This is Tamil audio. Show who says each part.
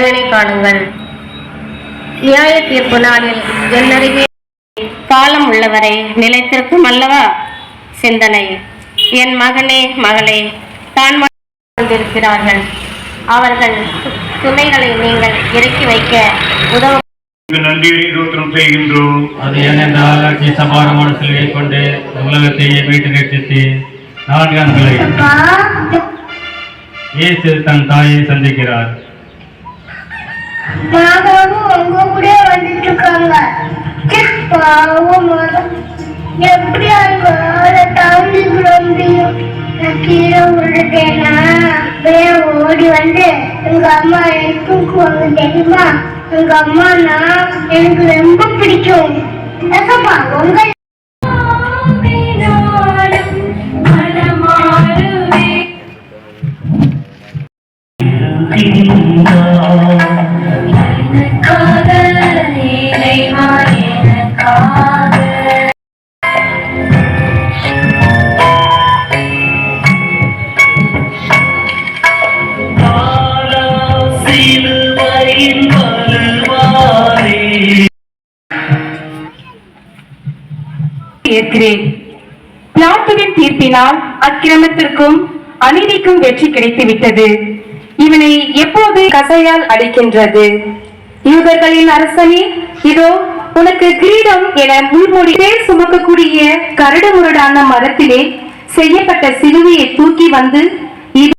Speaker 1: காணுங்கள். நியாய தீர்ப்பு நாளில் என்னருகே காலம் உள்ளவரை நிலைத்திருக்கும் அல்லவா சிந்தனை. என் மகனே மகளே, தான் கொண்டிருக்கிறார்கள். அவர்கள் சுமைகளை நீங்கள் இறக்கி வைக்க உதவ
Speaker 2: நன்றியை தோற்றம் செய்கின்றோம்.
Speaker 3: அது ஏனென்றால் அட்சி சபாரமான சிலுவை கொண்டு உலகத்தையே மீட்டு ரட்சித்து 4 ஆண்டுகளை இயேசு தன் தாயை சந்திக்கிறார்.
Speaker 4: உங்க கூட வந்துட்டு இருக்காங்க. எப்படி கீழே விழுட்டேன்னா ஓடி வந்து எங்க அம்மா தூக்குவாங்க தெரியுமா. எங்க அம்மானா எனக்கு ரொம்ப பிடிக்கும். உங்க
Speaker 5: பிலாத்துவின் தீர்ப்பினால் அக்கிரமத்திற்கும் அநீதிக்கும் வெற்றி கிடைத்துவிட்டது. இவனை எப்போது கசையால் அடிக்கின்றது. யூதர்களின் அரசனே, இதோ உனக்கு கிரீடம் என முள்மொழி பேர் சுமக்கக்கூடிய கரடு முரடான மரத்திலே செய்யப்பட்ட சிலுவையை தூக்கி வந்து